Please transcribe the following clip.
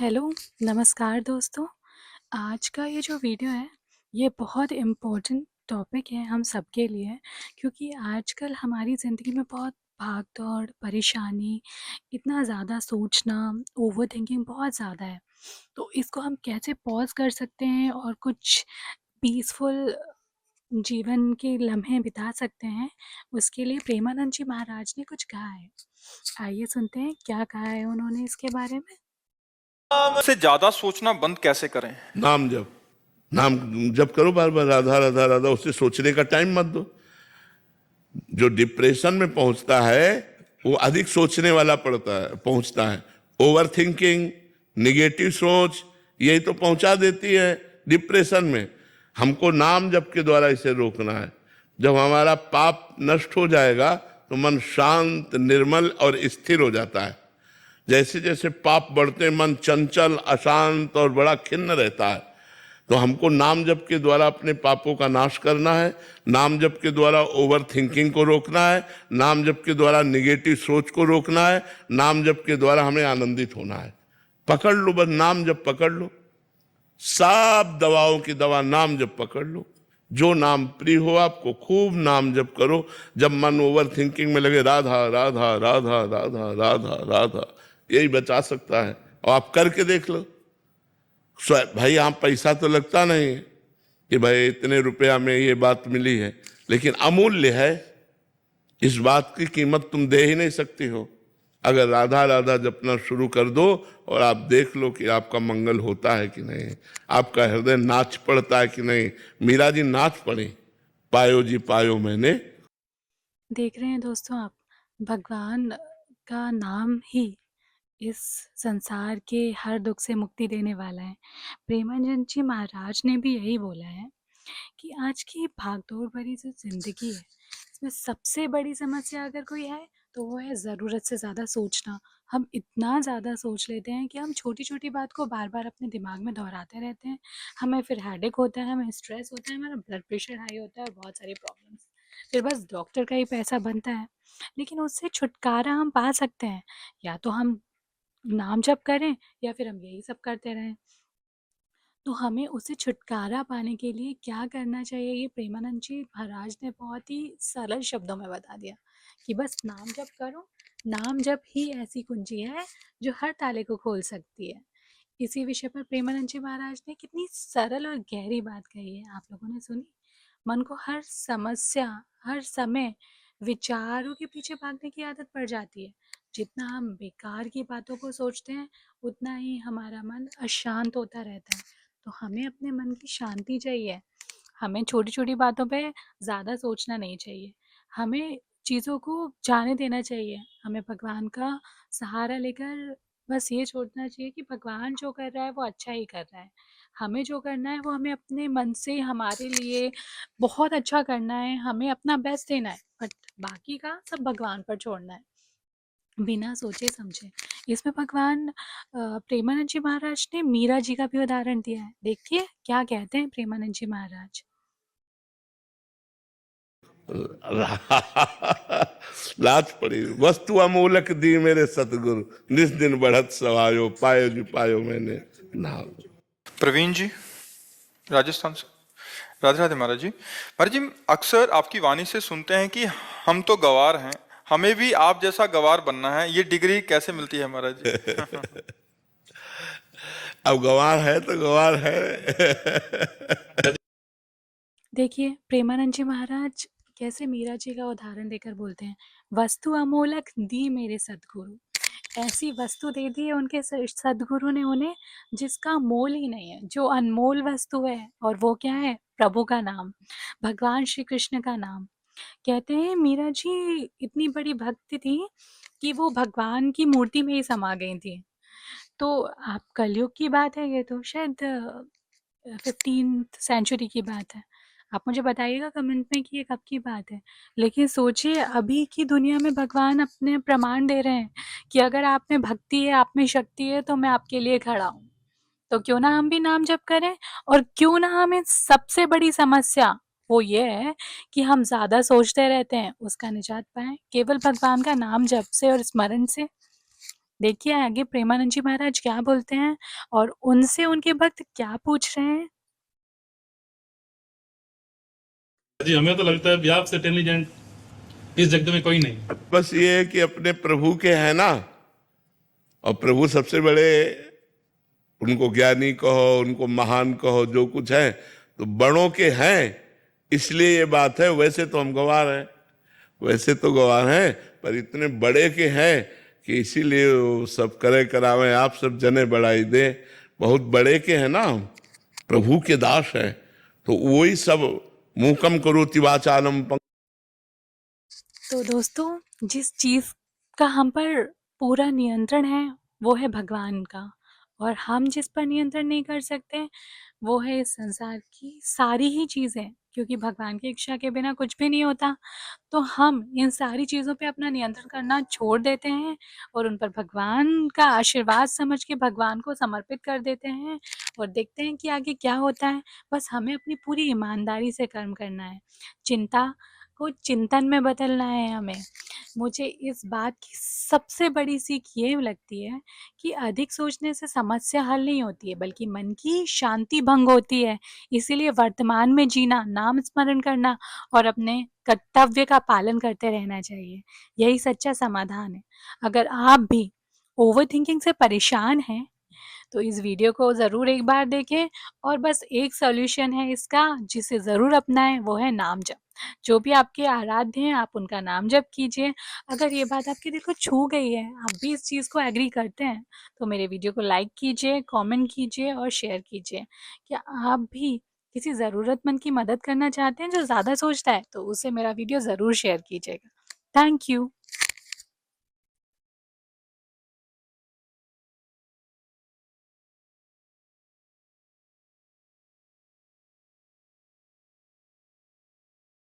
Hello, नमस्कार दोस्तों। आज का ये जो वीडियो है, ये बहुत इम्पोर्टेंट टॉपिक है हम सबके लिए क्योंकि आजकल हमारी ज़िंदगी में बहुत भाग-दौड़, परेशानी, इतना ज़्यादा सोचना, ओवरथिंकिंग बहुत ज़्यादा है। तो इसको हम कैसे पॉज़ कर सकते हैं और कुछ पीसफुल जीवन के लम्हे बिता सकते हैं, उसके लिए प्रेमानंद जी महाराज ने कुछ कहा है। आइए सुनते हैं क्या कहा है उन्होंने इसके बारे में। से ज्यादा सोचना बंद कैसे करें? नाम जप। नाम जप करो बार बार, राधा राधा राधा। उससे सोचने का टाइम मत दो। जो डिप्रेशन में पहुंचता है वो अधिक सोचने वाला पहुंचता है। ओवर थिंकिंग, निगेटिव सोच, यही तो पहुंचा देती है डिप्रेशन में। हमको नाम जप के द्वारा इसे रोकना है। जब हमारा पाप नष्ट हो जाएगा तो मन शांत, निर्मल और स्थिर हो जाता है। जैसे जैसे पाप बढ़ते मन चंचल, अशांत और बड़ा खिन्न रहता है। तो हमको नाम जप के द्वारा अपने पापों का नाश करना है। नाम जप के द्वारा ओवर थिंकिंग को रोकना है। नाम जप के द्वारा निगेटिव सोच को रोकना है। नाम जप के द्वारा हमें आनंदित होना है। पकड़ लो, बस नाम जप पकड़ लो। सब दवाओं की दवा नाम जप पकड़ लो। जो नाम प्रिय हो आपको, खूब नाम जप करो। जब मन ओवर थिंकिंग में लगे, राधा राधा राधा राधा राधा राधा, यही बचा सकता है। और आप करके देख लो। भाई यहाँ पैसा तो लगता नहीं कि भाई इतने रुपया में ये बात मिली है, लेकिन अमूल्य है। इस बात की कीमत तुम दे ही नहीं सकती हो। अगर राधा राधा जपना शुरू कर दो और आप देख लो कि आपका मंगल होता है कि नहीं, आपका हृदय नाच पड़ता है कि नहीं। मीरा जी नाच पड़ी, पायो जी पायो मैंने। देख रहे हैं दोस्तों आप, भगवान का नाम ही इस संसार के हर दुख से मुक्ति देने वाला है। प्रेमानंद जी महाराज ने भी यही बोला है कि आज की भागदौड़ भरी जो ज़िंदगी है, इसमें सबसे बड़ी समस्या अगर कोई है तो वो है ज़रूरत से ज़्यादा सोचना। हम इतना ज़्यादा सोच लेते हैं कि हम छोटी-छोटी बात को बार-बार अपने दिमाग में दोहराते रहते हैं। हमें फिर हेडेक होता है, हमें स्ट्रेस होता है, हमारा ब्लड प्रेशर हाई होता है और बहुत सारी प्रॉब्लम्स। फिर बस डॉक्टर का ही पैसा बनता है। लेकिन उससे छुटकारा हम पा सकते हैं, या तो हम नाम जप करें या फिर हम यही सब करते रहें। तो हमें उससे छुटकारा पाने के लिए क्या करना चाहिए, ये प्रेमानंद जी महाराज ने बहुत ही सरल शब्दों में बता दिया कि बस नाम जप करो। नाम जप ही ऐसी कुंजी है जो हर ताले को खोल सकती है। इसी विषय पर प्रेमानंद जी महाराज ने कितनी सरल और गहरी बात कही है, आप लोगों ने सुनी? मन को हर समस्या, हर समय विचारों के पीछे भागने की आदत पड़ जाती है। जितना हम बेकार की बातों को सोचते हैं, उतना ही हमारा मन अशांत होता रहता है। तो हमें अपने मन की शांति चाहिए। हमें छोटी-छोटी बातों पे ज़्यादा सोचना नहीं चाहिए। हमें चीज़ों को जाने देना चाहिए। हमें भगवान का सहारा लेकर बस ये सोचना चाहिए कि भगवान जो कर रहा है वो अच्छा ही कर रहा है। हमें जो करना है वो हमें अपने मन से हमारे लिए बहुत अच्छा करना है, हमें अपना बेस्ट देना है, बट बाकी का सब भगवान पर छोड़ना है, बिना सोचे समझे। इसमें भगवान प्रेमानंद जी महाराज ने मीरा जी का भी उदाहरण दिया है। देखिए क्या कहते हैं प्रेमानंद जी महाराज। लाज पड़ी। वस्तु अमूलक दी मेरे सतगुरु, निस दिन बढ़त सवायो, पायो जी पायो मैंने नाम। प्रवीण जी, राजस्थान से। राधे राधे महाराज जी। महाराज जी, अक्सर आपकी वाणी से सुनते हैं कि हम तो गवार हैं, हमें भी आप जैसा गवार बनना है। ये डिग्री कैसे मिलती है महाराज जी? अब गंवार है तो गंवार है। देखिए प्रेमानंद जी महाराज कैसे मीरा जी का उदाहरण देकर बोलते हैं, वस्तु अमोलक दी मेरे सदगुरु। ऐसी वस्तु दे दी है उनके सदगुरु ने उन्हें जिसका मोल ही नहीं है, जो अनमोल वस्तु है। और वो क्या है? प्रभु का नाम, भगवान श्री कृष्ण का नाम। कहते हैं मीरा जी इतनी बड़ी भक्त थी कि वो भगवान की मूर्ति में ही समा गई थी। तो आप कलयुग की बात है, ये तो शायद 15th सेंचुरी की बात है। आप मुझे बताइएगा कमेंट में कि ये कब की बात है। लेकिन सोचिए अभी की दुनिया में भगवान अपने प्रमाण दे रहे हैं कि अगर आप में भक्ति है, आप में शक्ति है, तो मैं आपके लिए खड़ा हूँ। तो क्यों ना हम भी नाम जप करें, और क्यों ना हमें सबसे बड़ी समस्या वो ये है कि हम ज़्यादा सोचते रहते हैं, उसका निजात पाएँ केवल भगवान का नाम जप से और स्मरण से। देखिए आगे प्रेमानंद जी महाराज क्या बोलते हैं और उनसे उनके भक्त क्या पूछ रहे हैं। जी हमें तो लगता है कि आपसे इंटेलिजेंट इस जगत में कोई नहीं। बस ये है कि अपने प्रभु के हैं ना, और प्रभु सबसे बड़े, उनको ज्ञानी कहो, उनको महान कहो, जो कुछ है तो बड़ों के हैं, इसलिए ये बात है। वैसे तो हम गवार हैं, वैसे तो गवार हैं, पर इतने बड़े के हैं कि इसीलिए वो सब करे करावे, आप सब जने बढ़ाई दे। बहुत बड़े के हैं ना हम, प्रभु के दास हैं, तो वही सब मूकम करोति वाचालम। तो दोस्तों जिस चीज़ का हम पर पूरा नियंत्रण है वो है भगवान का, और हम जिस पर नियंत्रण नहीं कर सकते वो है इस संसार की सारी ही चीज़ें, क्योंकि भगवान की इच्छा के बिना कुछ भी नहीं होता। तो हम इन सारी चीज़ों पे अपना नियंत्रण करना छोड़ देते हैं और उन पर भगवान का आशीर्वाद समझ के भगवान को समर्पित कर देते हैं और देखते हैं कि आगे क्या होता है। बस हमें अपनी पूरी ईमानदारी से कर्म करना है, चिंता को चिंतन में बदलना है हमें। मुझे इस बात की सबसे बड़ी सीख ये लगती है कि अधिक सोचने से समस्या हल नहीं होती है, बल्कि मन की शांति भंग होती है। इसीलिए वर्तमान में जीना, नाम स्मरण करना और अपने कर्तव्य का पालन करते रहना चाहिए। यही सच्चा समाधान है। अगर आप भी ओवरथिंकिंग से परेशान हैं तो इस वीडियो को ज़रूर एक बार देखें, और बस एक सॉल्यूशन है इसका जिसे ज़रूर अपनाएं, वो है नाम जप। जो भी आपके आराध्य हैं आप उनका नाम जप कीजिए। अगर ये बात आपके दिल को छू गई है, आप भी इस चीज़ को एग्री करते हैं, तो मेरे वीडियो को लाइक कीजिए, कमेंट कीजिए और शेयर कीजिए। क्या आप भी किसी ज़रूरतमंद की मदद करना चाहते हैं जो ज़्यादा सोचता है, तो उसे मेरा वीडियो ज़रूर शेयर कीजिएगा। Thank you.